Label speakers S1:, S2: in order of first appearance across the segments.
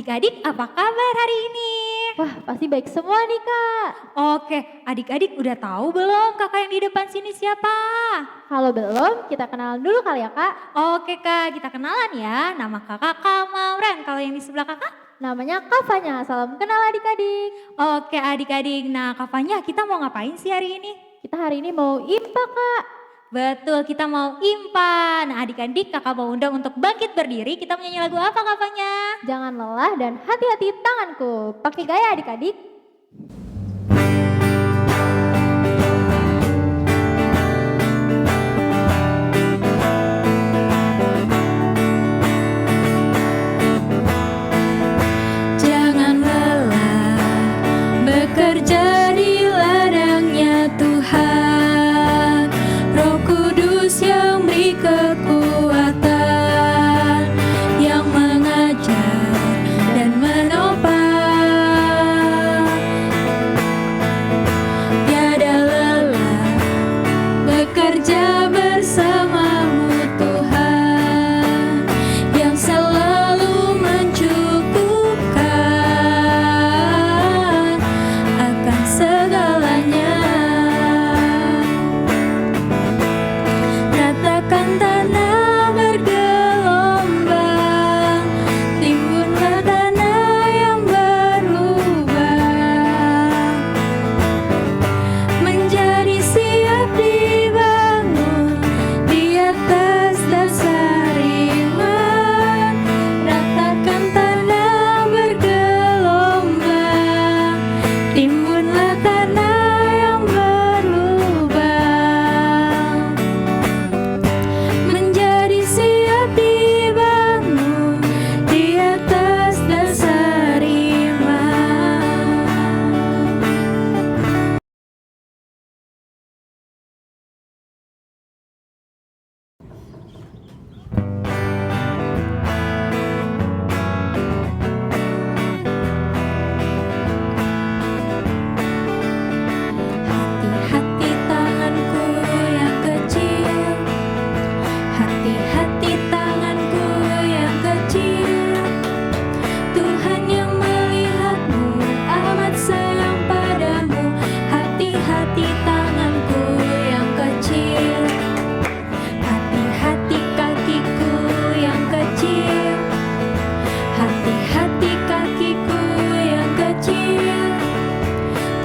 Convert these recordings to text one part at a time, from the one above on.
S1: Adik-adik apa kabar hari ini?
S2: Wah, pasti baik semua nih, Kak.
S1: Oke, adik-adik udah tahu belum kakak yang di depan sini siapa?
S2: Kalau belum, kita kenalan dulu kali ya, Kak.
S1: Oke kak, kita kenalan ya. Nama kakak Kamauren, kalau yang di sebelah kakak?
S2: Namanya Kavanya, salam kenal adik-adik.
S1: Oke adik-adik, nah Kavanya kita mau ngapain sih hari ini?
S2: Kita hari ini mau IMPA, Kak.
S1: Betul, kita mau impan. Nah adik-adik kakak mau undang untuk bangkit berdiri, kita menyanyi lagu apa Kavanya?
S2: Jangan lelah dan hati-hati tanganku. Pakai gaya adik-adik.
S1: Jangan lelah bekerja di ladangnya Tuhan, Roh Kudus yang beri kekuatan, yang mengajar dan menopang. Tiada lelah bekerja bersamamu Tuhan, yang selalu mencukupkan akan segalanya. Ratakan tanah bergelombang, timbunlah tanah yang berubah, menjadi siap dibangun di atas dasar iman. Ratakan tanah bergelombang, timbunlah tanah yang berubah, menjadi siap dibangun di atas dasar iman. Hati-hati tanganku yang kecil, hati-hati tanganku yang kecil. Tuhan yang melihatmu amat sayang padamu. Hati-hati tanganku yang kecil, hati-hati kakiku yang kecil, hati-hati kakiku yang kecil.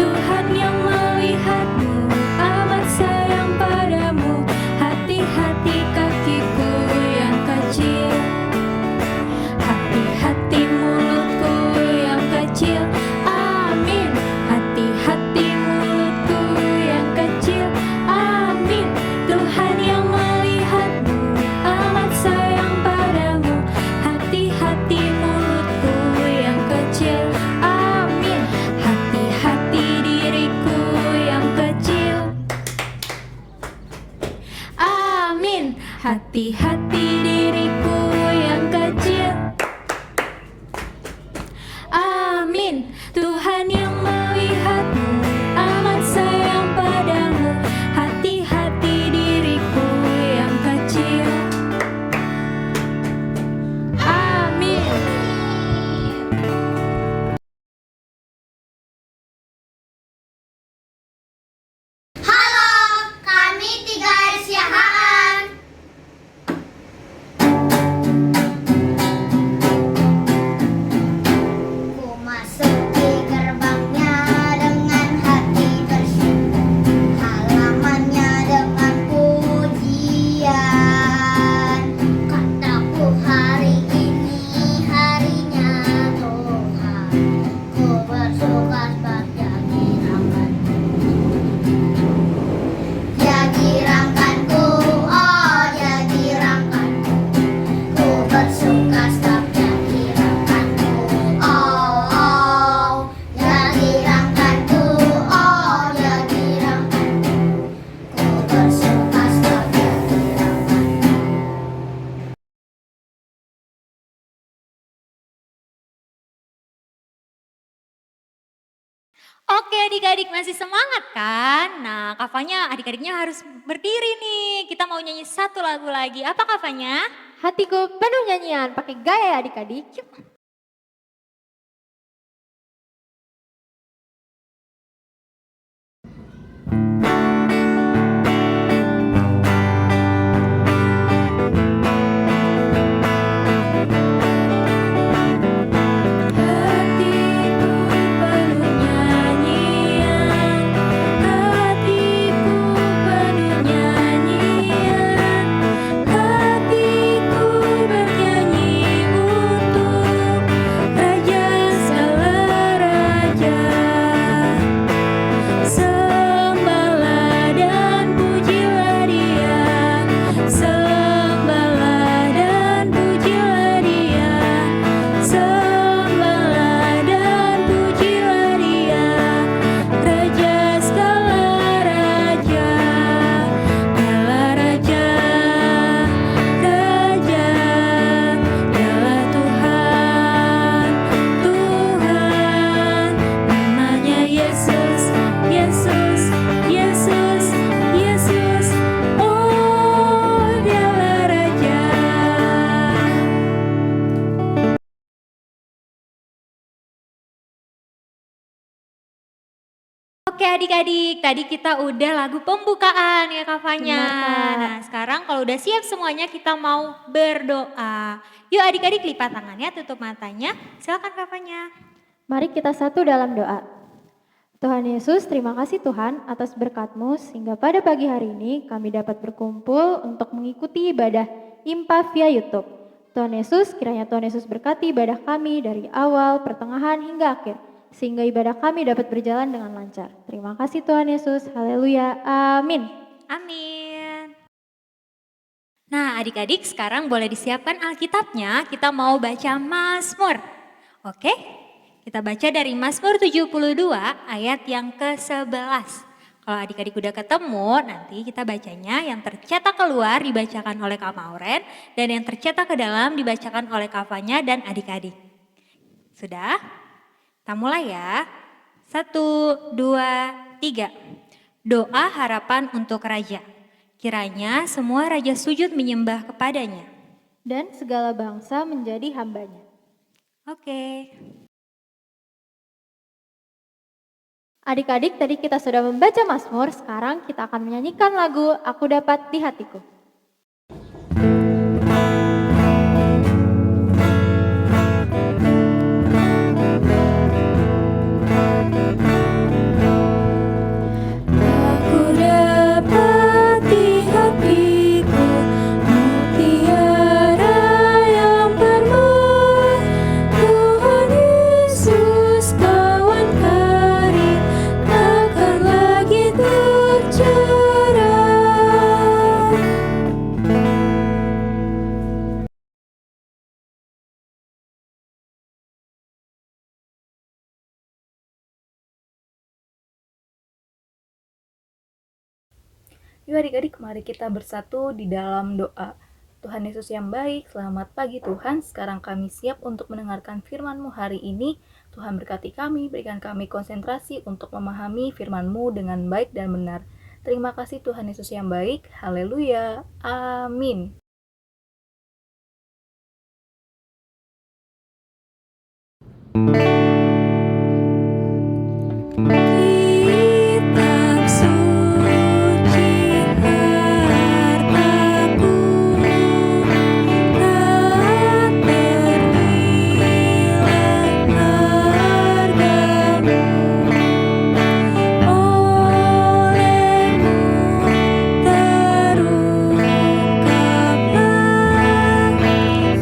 S1: Tuhan yang melihatmu amat sayang padamu. Hati-hati kakiku yang kecil, hati-hati mulutku yang kecil. Amin. Hati-hati mulutku yang kecil. Amin. Tuhan yang melihatmu amat sayang padamu. Hati-hati mulutku yang kecil. Amin. Hati-hati diriku yang kecil. Amin. Hati-hati diriku yang kecil. Amin. Tuhan yang melihatmu amat sayang padamu. Hati-hati diriku yang kecil. Amin.
S3: Halo, kami Tiga Siahaan. Ku masuki gerbangnya dengan hati bersyukur, halamannya dengan pujian. Kataku hari ini harinya Tuhan, ku bersuka sebab Dia dirangkanku. Dia dirangkanku, oh Dia dirangkanku. Ku bersuka sebab Dia dirangkanku. Oh, Dia dirangkanku, oh Dia dirangkanku. Ku bersuka sebab Dia dirangkanku.
S1: Oke adik-adik masih semangat kan? Nah Kavanya adik-adiknya harus berdiri nih. Kita mau nyanyi satu lagu lagi. Apa Kavanya?
S2: Hatiku penuh nyanyian, pakai gaya adik-adik. Yuk.
S1: Oke adik-adik, tadi kita udah lagu pembukaan ya Kak Fanya.
S2: Benar, Kak.
S1: Nah sekarang kalau udah siap semuanya kita mau berdoa. Yuk adik-adik lipat tangannya, tutup matanya. Silakan Kak Fanya.
S2: Mari kita satu dalam doa. Tuhan Yesus, terima kasih Tuhan atas berkat-Mu sehingga pada pagi hari ini kami dapat berkumpul untuk mengikuti ibadah IMPA via YouTube. Tuhan Yesus, kiranya Tuhan Yesus berkati ibadah kami dari awal, pertengahan hingga akhir, sehingga ibadah kami dapat berjalan dengan lancar. Terima kasih Tuhan Yesus, haleluya, amin.
S1: Amin. Nah adik-adik sekarang boleh disiapkan Alkitabnya, kita mau baca Mazmur. Oke, kita baca dari Mazmur 72 ayat yang ke-11. Kalau adik-adik udah ketemu, nanti kita bacanya yang tercetak keluar dibacakan oleh Kak Mauren, dan yang tercetak ke dalam dibacakan oleh Kak Fanya dan adik-adik. Sudah? Kita mulai ya. 1, 2, 3. Doa harapan untuk raja. Kiranya semua raja sujud menyembah kepadanya.
S2: Dan segala bangsa menjadi hambanya.
S1: Oke.
S2: Adik-adik, tadi kita sudah membaca Mazmur, sekarang kita akan menyanyikan lagu Aku Dapat di Hatiku.
S4: Aku dapat di hatiku mutiara yang penuh, Tuhan Yesus kawan karib takkan lagi tercerah.
S5: Yuk adik-adik, mari kita bersatu di dalam doa. Tuhan Yesus yang baik, selamat pagi Tuhan. Sekarang kami siap untuk mendengarkan firman-Mu hari ini. Tuhan berkati kami, berikan kami konsentrasi untuk memahami firman-Mu dengan baik dan benar. Terima kasih Tuhan Yesus yang baik. Haleluya. Amin.
S4: Kitab suci hartaku, tak ternilai hargamu, olehmu terungkaplah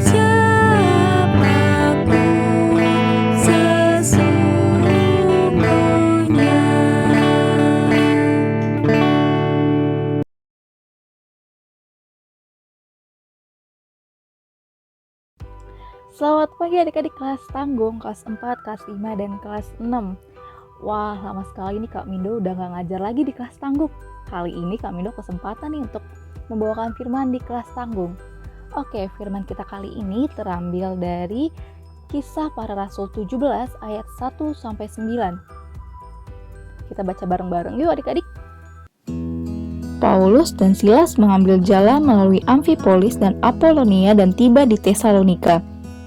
S4: siapaku sesungguhnya.
S5: Selamat pagi adik-adik kelas tanggung, kelas 4, kelas 5, dan kelas 6. Wah, lama sekali nih Kak Mindo udah gak ngajar lagi di kelas tanggung. Kali ini Kak Mindo kesempatan nih untuk membawakan firman di kelas tanggung. Oke, firman kita kali ini terambil dari Kisah Para Rasul 17 ayat 1-9. Kita baca bareng-bareng yuk adik-adik. Paulus dan Silas mengambil jalan melalui Amfipolis dan Apolonia dan tiba di Tesalonika.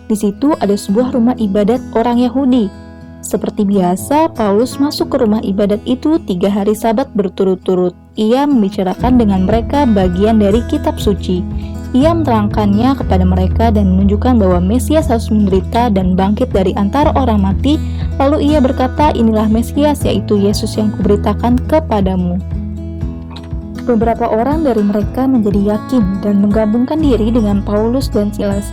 S5: Di situ ada sebuah rumah ibadat orang Yahudi. Seperti biasa, Paulus masuk ke rumah ibadat itu 3 hari Sabat berturut-turut. Ia membicarakan dengan mereka bagian dari kitab suci. Ia menerangkannya kepada mereka dan menunjukkan bahwa Mesias harus menderita dan bangkit dari antara orang mati. Lalu ia berkata, inilah Mesias, yaitu Yesus yang kuberitakan kepadamu. Beberapa orang dari mereka menjadi yakin dan menggabungkan diri dengan Paulus dan Silas,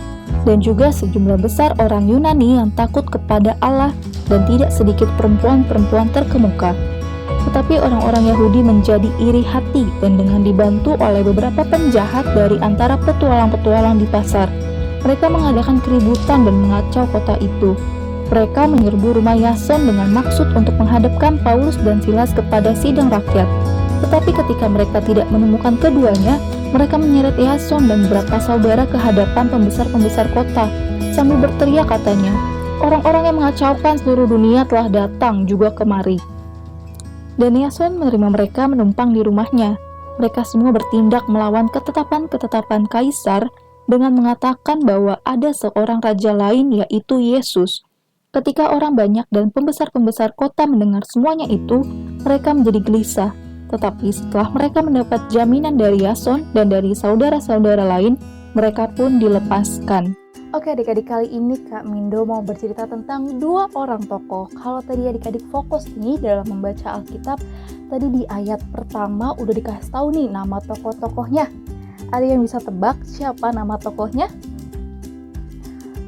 S5: dan juga sejumlah besar orang Yunani yang takut kepada Allah dan tidak sedikit perempuan-perempuan terkemuka. Tetapi orang-orang Yahudi menjadi iri hati dan dengan dibantu oleh beberapa penjahat dari antara petualang-petualang di pasar, mereka mengadakan keributan dan mengacau kota itu. Mereka menyerbu rumah Yason dengan maksud untuk menghadapkan Paulus dan Silas kepada sidang rakyat. Tetapi ketika mereka tidak menemukan keduanya, mereka menyeret Yason dan beberapa saudara ke hadapan pembesar-pembesar kota, sambil berteriak katanya, orang-orang yang mengacaukan seluruh dunia telah datang juga kemari. Dan Yason menerima mereka menumpang di rumahnya. Mereka semua bertindak melawan ketetapan-ketetapan Kaisar dengan mengatakan bahwa ada seorang raja lain, yaitu Yesus. Ketika orang banyak dan pembesar-pembesar kota mendengar semuanya itu, mereka menjadi gelisah. Tetapi setelah mereka mendapat jaminan dari Yason dan dari saudara-saudara lain, mereka pun dilepaskan. Oke adik-adik, kali ini Kak Mindo mau bercerita tentang dua orang tokoh. Kalau tadi adik-adik fokus nih dalam membaca Alkitab, tadi di ayat pertama udah dikasih tahu nih nama tokoh-tokohnya. Ada yang bisa tebak siapa nama tokohnya?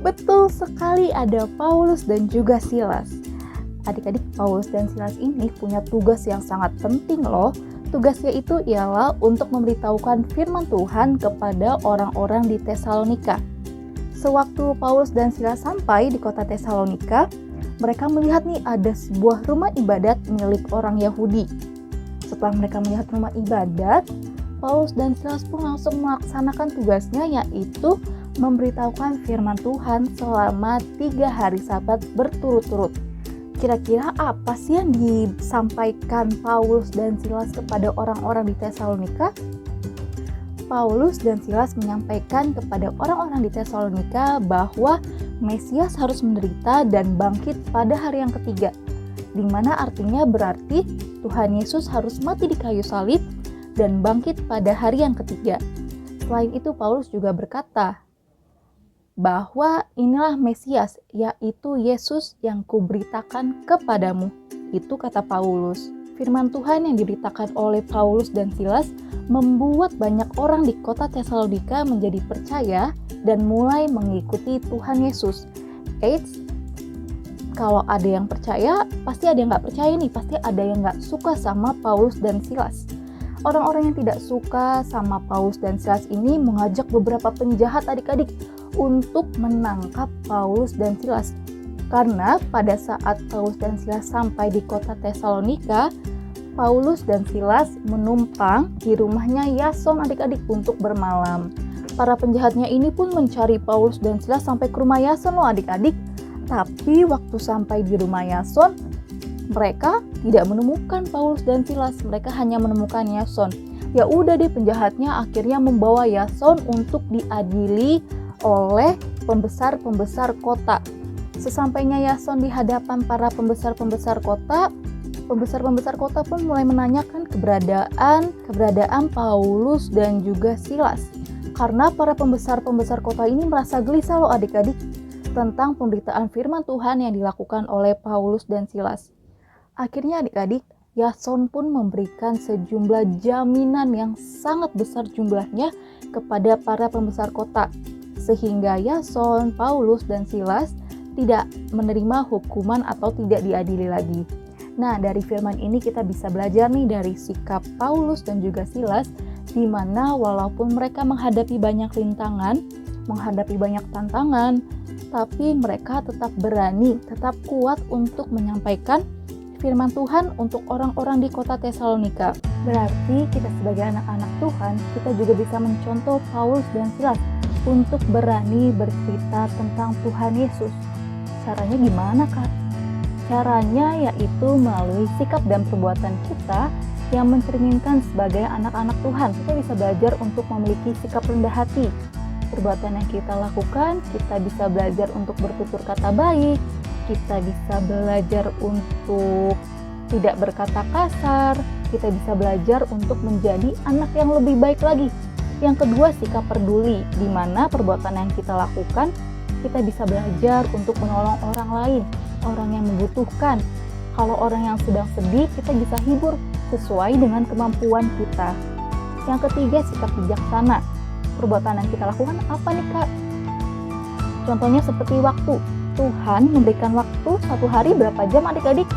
S5: Betul sekali, ada Paulus dan juga Silas. Adik-adik, Paulus dan Silas ini punya tugas yang sangat penting loh. Tugasnya itu ialah untuk memberitahukan firman Tuhan kepada orang-orang di Tesalonika. Sewaktu Paulus dan Silas sampai di kota Tesalonika, mereka melihat nih ada sebuah rumah ibadat milik orang Yahudi. Setelah mereka melihat rumah ibadat, Paulus dan Silas pun langsung melaksanakan tugasnya, yaitu memberitahukan firman Tuhan selama 3 hari Sabat berturut-turut. Kira-kira apa sih yang disampaikan Paulus dan Silas kepada orang-orang di Tesalonika? Paulus dan Silas menyampaikan kepada orang-orang di Tesalonika bahwa Mesias harus menderita dan bangkit pada hari yang ketiga, di mana artinya berarti Tuhan Yesus harus mati di kayu salib dan bangkit pada hari yang ketiga. Selain itu, Paulus juga berkata bahwa inilah Mesias, yaitu Yesus yang kuberitakan kepadamu. Itu kata Paulus. Firman Tuhan yang diberitakan oleh Paulus dan Silas membuat banyak orang di kota Tesalonika menjadi percaya dan mulai mengikuti Tuhan Yesus. Eits, kalau ada yang percaya, pasti ada yang nggak percaya nih, pasti ada yang nggak suka sama Paulus dan Silas. Orang-orang yang tidak suka sama Paulus dan Silas ini mengajak beberapa penjahat adik-adik untuk menangkap Paulus dan Silas. Karena pada saat Paulus dan Silas sampai di kota Tesalonika, Paulus dan Silas menumpang di rumahnya Yason adik-adik untuk bermalam. Para penjahatnya ini pun mencari Paulus dan Silas sampai ke rumah Yason loh adik-adik. Tapi waktu sampai di rumah Yason, mereka tidak menemukan Paulus dan Silas, mereka hanya menemukan Yason. Ya udah deh, penjahatnya akhirnya membawa Yason untuk diadili oleh pembesar-pembesar kota. Sesampainya Yason di hadapan para pembesar-pembesar kota, pembesar-pembesar kota pun mulai menanyakan keberadaan Paulus dan juga Silas. Karena para pembesar-pembesar kota ini merasa gelisah loh adik-adik tentang pemberitaan firman Tuhan yang dilakukan oleh Paulus dan Silas. Akhirnya adik-adik, Yason pun memberikan sejumlah jaminan yang sangat besar jumlahnya kepada para pembesar kota, sehingga Yason, Paulus, dan Silas tidak menerima hukuman atau tidak diadili lagi. Nah, dari firman ini kita bisa belajar nih dari sikap Paulus dan juga Silas, di mana walaupun mereka menghadapi banyak rintangan, menghadapi banyak tantangan, tapi mereka tetap berani, tetap kuat untuk menyampaikan firman Tuhan untuk orang-orang di kota Tesalonika. Berarti kita sebagai anak-anak Tuhan, kita juga bisa mencontoh Paulus dan Silas untuk berani bercerita tentang Tuhan Yesus. Caranya gimana, Kak? Caranya yaitu melalui sikap dan perbuatan kita yang mencerminkan sebagai anak-anak Tuhan. Kita bisa belajar untuk memiliki sikap rendah hati. Perbuatan yang kita lakukan, kita bisa belajar untuk bertutur kata baik, kita bisa belajar untuk tidak berkata kasar, kita bisa belajar untuk menjadi anak yang lebih baik lagi. Yang kedua, sikap peduli, di mana perbuatan yang kita lakukan, kita bisa belajar untuk menolong orang lain, orang yang membutuhkan. Kalau orang yang sedang sedih, kita bisa hibur sesuai dengan kemampuan kita. Yang ketiga, sikap bijaksana. Perbuatan yang kita lakukan apa nih, Kak? Contohnya seperti waktu. Tuhan memberikan waktu satu hari berapa jam adik-adik?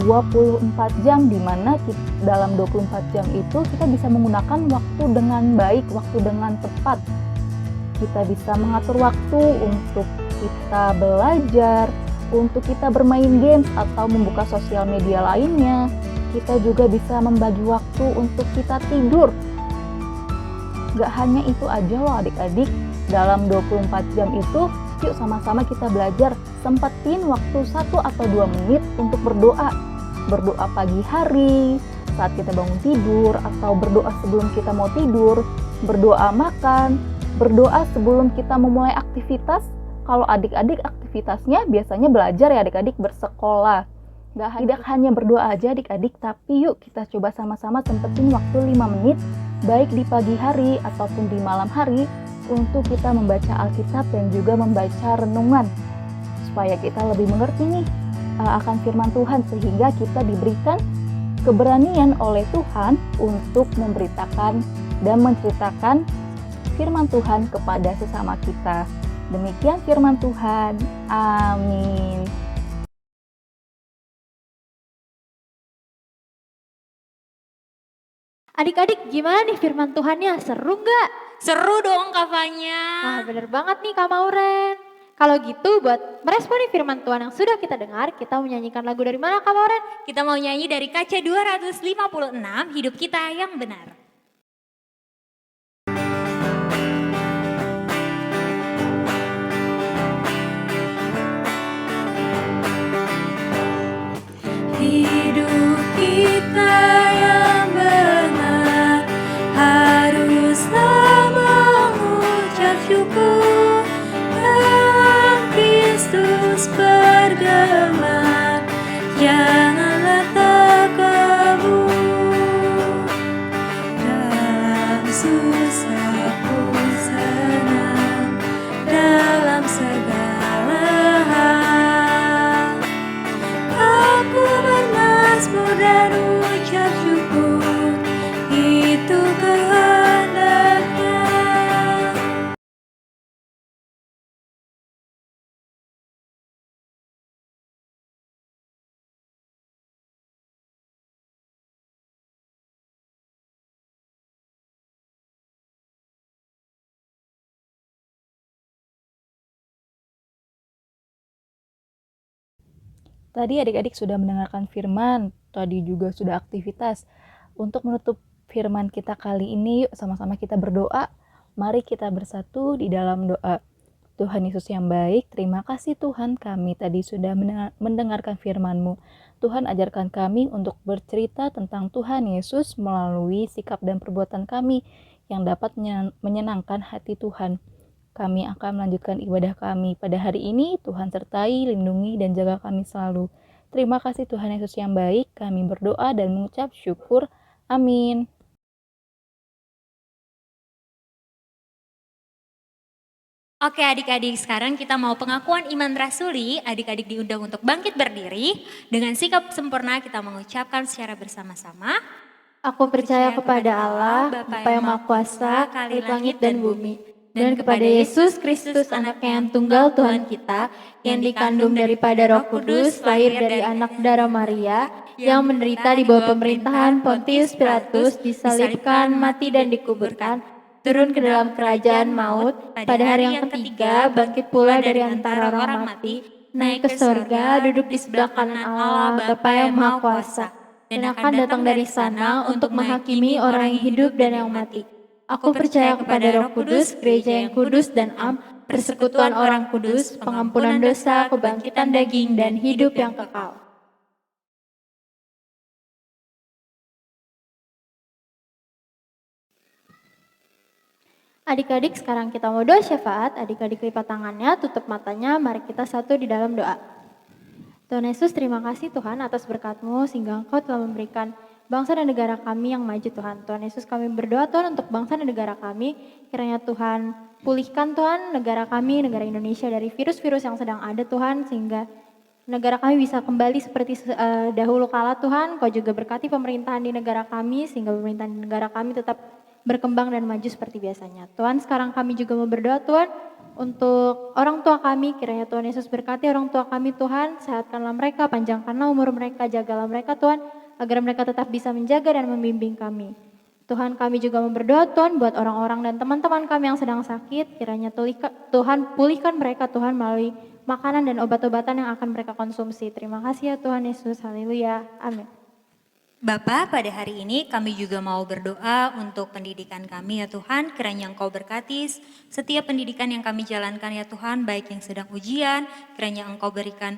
S5: 24 jam, di mana dalam 24 jam itu kita bisa menggunakan waktu dengan baik, waktu dengan tepat. Kita bisa mengatur waktu untuk kita belajar, untuk kita bermain games atau membuka sosial media lainnya. Kita juga bisa membagi waktu untuk kita tidur. Gak hanya itu aja loh adik-adik, dalam 24 jam itu yuk sama-sama kita belajar sempetin waktu 1 atau 2 menit untuk berdoa. Berdoa pagi hari, saat kita bangun tidur, atau berdoa sebelum kita mau tidur, berdoa makan, berdoa sebelum kita memulai aktivitas. Kalau adik-adik aktivitasnya biasanya belajar ya adik-adik, bersekolah. Tidak hanya berdoa aja adik-adik, tapi yuk kita coba sama-sama sempetin waktu 5 menit, baik di pagi hari ataupun di malam hari, untuk kita membaca Alkitab dan juga membaca renungan. Supaya kita lebih mengerti nih akan firman Tuhan, sehingga kita diberikan keberanian oleh Tuhan untuk memberitakan dan menceritakan firman Tuhan kepada sesama kita. Demikian firman Tuhan. Amin.
S2: Adik-adik, gimana nih firman Tuhannya? Seru nggak?
S1: Seru dong Kak Fanya.
S2: Wah, bener banget nih Kak Mauren. Kalau gitu, buat meresponi firman Tuhan yang sudah kita dengar, kita menyanyikan lagu dari mana Kak Mauren?
S1: Kita mau nyanyi dari kaca 256, Hidup Kita Yang Benar.
S4: Hidup kita yang benar haruslah mengucap syukur, dalam Kristus bergema, janganlah takabur. Dalam susah pun senang, dalam segala hal aku bermazmur dan ucap syukur, itu kehendaknya.
S5: Tadi adik-adik sudah mendengarkan firman, tadi juga sudah aktivitas. Untuk menutup firman kita kali ini, yuk sama-sama kita berdoa. Mari kita bersatu di dalam doa. Tuhan Yesus yang baik, terima kasih Tuhan, kami tadi sudah mendengarkan firman-Mu. Tuhan ajarkan kami untuk bercerita tentang Tuhan Yesus melalui sikap dan perbuatan kami yang dapat menyenangkan hati Tuhan. Kami akan melanjutkan ibadah kami pada hari ini. Tuhan sertai, lindungi, dan jaga kami selalu. Terima kasih Tuhan Yesus yang baik. Kami berdoa dan mengucap syukur. Amin.
S1: Oke adik-adik, sekarang kita mau pengakuan iman rasuli. Adik-adik diundang untuk bangkit berdiri. Dengan sikap sempurna kita mengucapkan secara bersama-sama.
S2: Aku percaya kepada Allah, Bapa yang Maha Kuasa, Khalik langit dan bumi, dan kepada Yesus Kristus, anaknya yang tunggal Tuhan kita, yang dikandung daripada Roh Kudus, lahir dari anak darah Maria, yang menderita di bawah pemerintahan Pontius Pilatus, disalibkan, mati dan dikuburkan, turun ke dalam kerajaan maut, pada hari yang ketiga bangkit pula dari antara orang mati, naik ke surga, duduk di sebelah kanan Allah, Bapa yang Maha Kuasa, dan akan datang dari sana untuk menghakimi orang yang hidup dan yang mati. Aku percaya kepada Roh Kudus, gereja yang kudus dan am, persekutuan orang kudus, pengampunan dosa, kebangkitan daging, dan hidup yang kekal. Adik-adik, sekarang kita mau doa syafaat. Adik-adik lipat tangannya, tutup matanya, mari kita satu di dalam doa. Tuhan Yesus, terima kasih Tuhan atas berkat-Mu sehingga Engkau telah memberikan bangsa dan negara kami yang maju Tuhan. Tuhan Yesus, kami berdoa Tuhan untuk bangsa dan negara kami. Kiranya Tuhan pulihkan Tuhan negara kami, negara Indonesia dari virus-virus yang sedang ada Tuhan. Sehingga negara kami bisa kembali seperti dahulu kala Tuhan. Kau juga berkati pemerintahan di negara kami sehingga pemerintahan di negara kami tetap berkembang dan maju seperti biasanya. Tuhan, sekarang kami juga mau berdoa Tuhan untuk orang tua kami. Kiranya Tuhan Yesus berkati orang tua kami Tuhan. Sehatkanlah mereka, panjangkanlah umur mereka, jagalah mereka Tuhan, agar mereka tetap bisa menjaga dan membimbing kami. Tuhan, kami juga mau berdoa Tuhan buat orang-orang dan teman-teman kami yang sedang sakit. Kiranya Tuhan pulihkan mereka Tuhan melalui makanan dan obat-obatan yang akan mereka konsumsi. Terima kasih ya Tuhan Yesus. Haleluya. Amin.
S1: Bapa, pada hari ini kami juga mau berdoa untuk pendidikan kami ya Tuhan. Kiranya Engkau berkati setiap pendidikan yang kami jalankan ya Tuhan, baik yang sedang ujian. Kiranya Engkau berikan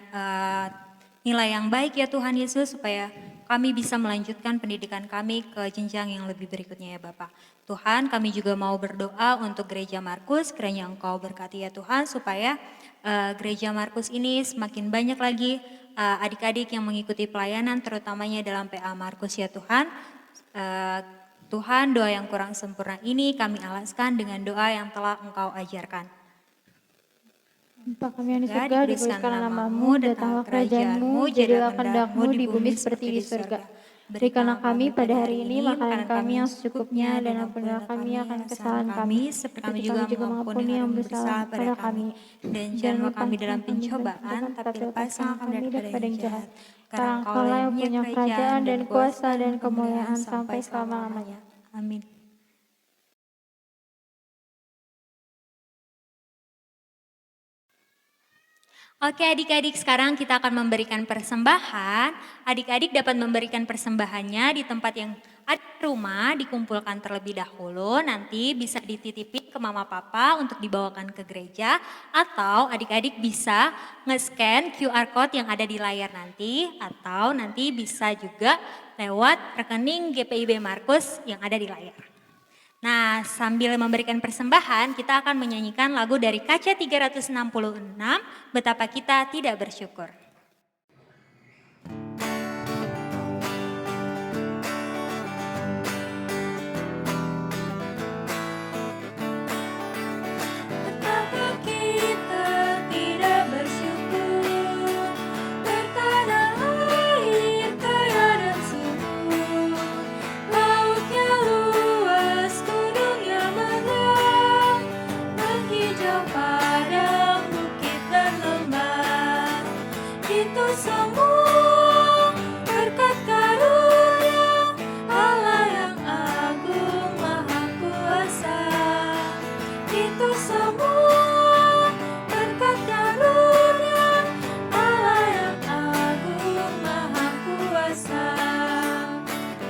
S1: nilai yang baik ya Tuhan Yesus, supaya kami bisa melanjutkan pendidikan kami ke jenjang yang lebih berikutnya ya Bapak. Tuhan, kami juga mau berdoa untuk Gereja Markus. Kiranya Engkau berkati ya Tuhan, supaya Gereja Markus ini semakin banyak lagi adik-adik yang mengikuti pelayanan, terutamanya dalam PA Markus ya Tuhan. Tuhan, doa yang kurang sempurna ini kami alaskan dengan doa yang telah Engkau ajarkan.
S2: Bapa kami yang di
S1: Surga,
S2: surga, dikuduskanlah namamu, datanglah kerajaanmu, jadilah kehendakmu di bumi seperti di surga. Berikanlah kami pada hari ini makanan kami yang secukupnya, dan ampunilah kami akan kesalahan kami, seperti kami juga mengampuni yang bersalah pada kami. Dan janganlah kami dalam pencobaan, tapi lepaskanlah kami daripada yang jahat. Karena Engkaulah yang punya kerajaan dan kuasa dan kemuliaan sampai selama-lamanya.
S1: Amin. Oke adik-adik, sekarang kita akan memberikan persembahan. Adik-adik dapat memberikan persembahannya di tempat yang ada di rumah, dikumpulkan terlebih dahulu, nanti bisa dititipin ke mama papa untuk dibawakan ke gereja, atau adik-adik bisa nge-scan QR code yang ada di layar nanti, atau nanti bisa juga lewat rekening GPIB Markus yang ada di layar. Nah, sambil memberikan persembahan, kita akan menyanyikan lagu dari KC 366, Betapa Kita Tidak Bersyukur.
S4: Betapa kita tidak bersyukur, bertanah air kaya dan subur, lautnya luas, gunungnya megah, menghijau padang, bukit dan lembah. Itu semua berkat karunia Allah yang agung maha kuasa. Itu semua berkat karunia Allah yang agung maha kuasa.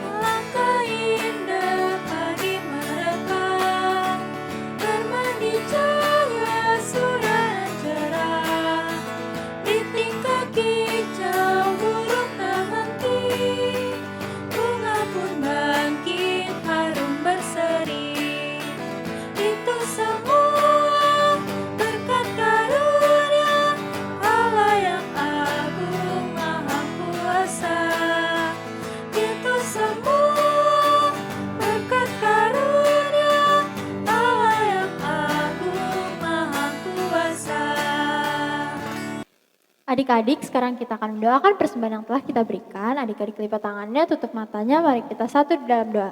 S4: Alangkah indah pagi merekah, bermandi cahaya surya dan cerah. Riting kekicau burung tak henti, bunga pun bangkit harum berseri. Itu semua berkat karunia Allah yang agung maha kuasa. Itu semua berkat karunia Allah yang agung maha kuasa.
S2: Adik-adik, sekarang kita akan mendoakan persembahan yang telah kita berikan. Adik-adik lipat tangannya, tutup matanya, mari kita satu di dalam doa.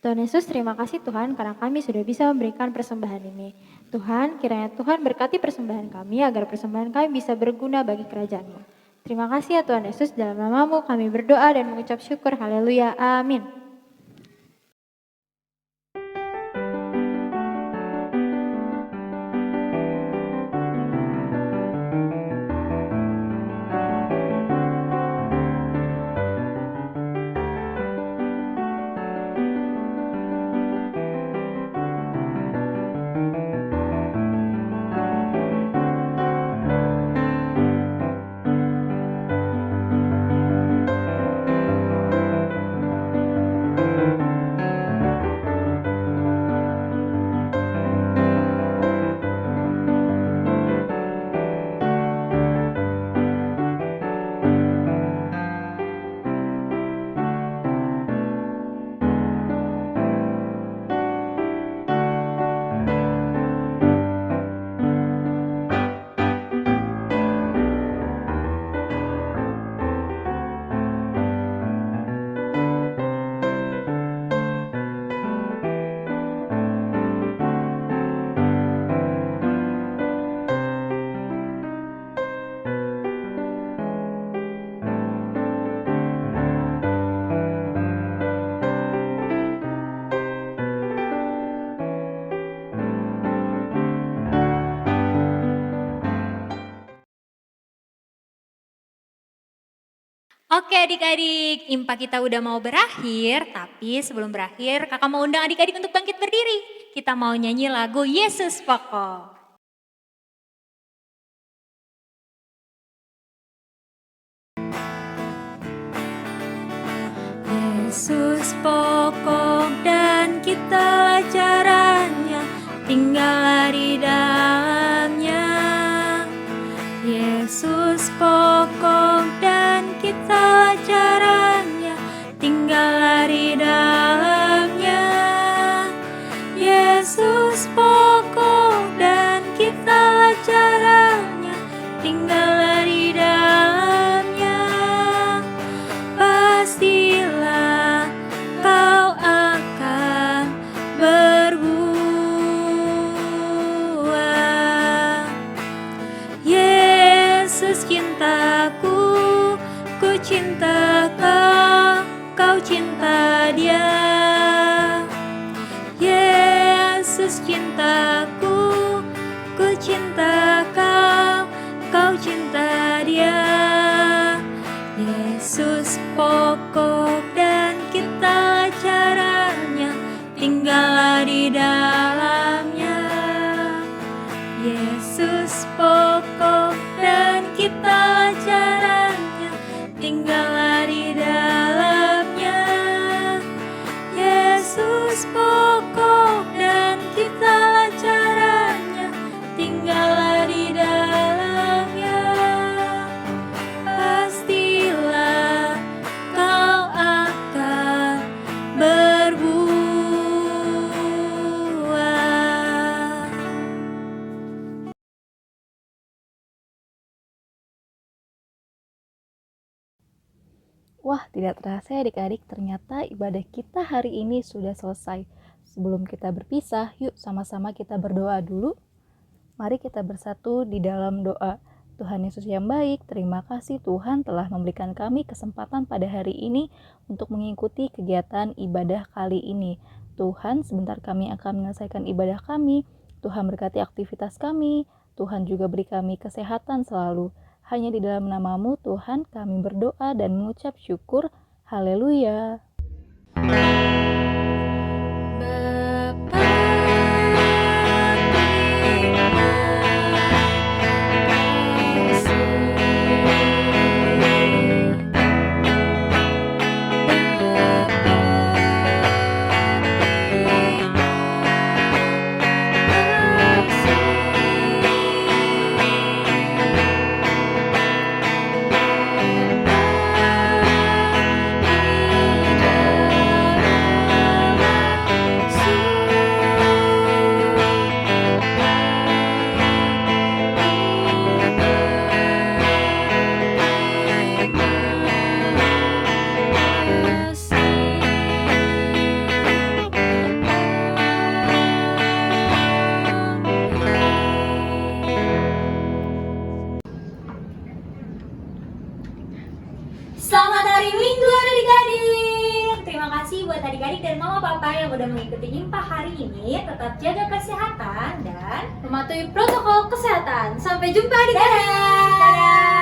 S2: Tuhan Yesus, terima kasih Tuhan karena kami sudah bisa memberikan persembahan ini. Tuhan, kiranya Tuhan berkati persembahan kami agar persembahan kami bisa berguna bagi kerajaan-Mu. Terima kasih ya Tuhan Yesus, dalam nama-Mu kami berdoa dan mengucap syukur. Haleluya, amin.
S1: Oke adik-adik, impa kita udah mau berakhir, tapi sebelum berakhir kakak mau undang adik-adik untuk bangkit berdiri. Kita mau nyanyi lagu Yesus Pokok.
S4: Yesus pokok dan kita caranya, tinggallah di dalamnya. Yesus pokok dan kita caranya, tinggallah di dalamnya. Yesus pokok dan kita caranya, tinggallah di dalamnya. Pastilah kau akan berbuah. Yesus cintaku, ku cinta kau, kau cinta Dia. Yesus cintaku, ku cinta kau, kau cinta Dia. Yesus pokok dan kita caranya, tinggallah di dalamnya. Yesus pokok dan kita caranya, tinggallah di dalamnya. Yesus pokok dan kita caranya, tinggallah di dalamnya. Pastilah kau akan berbuah.
S5: Wah, tidak terasa ya adik-adik, ternyata ibadah kita hari ini sudah selesai. Sebelum kita berpisah, yuk sama-sama kita berdoa dulu. Mari kita bersatu di dalam doa. Tuhan Yesus yang baik, terima kasih Tuhan telah memberikan kami kesempatan pada hari ini untuk mengikuti kegiatan ibadah kali ini. Tuhan, sebentar kami akan menyelesaikan ibadah kami. Tuhan berkati aktivitas kami. Tuhan juga beri kami kesehatan selalu. Hanya di dalam nama-Mu Tuhan kami berdoa dan mengucap syukur. Haleluya.
S1: Selamat hari Minggu adik-adik. Terima kasih buat adik-adik dan mama papa yang udah mengikuti Nyimpa hari ini. Tetap jaga kesehatan dan
S2: Mematuhi protokol kesehatan. Sampai jumpa adik-adik.
S1: dadah.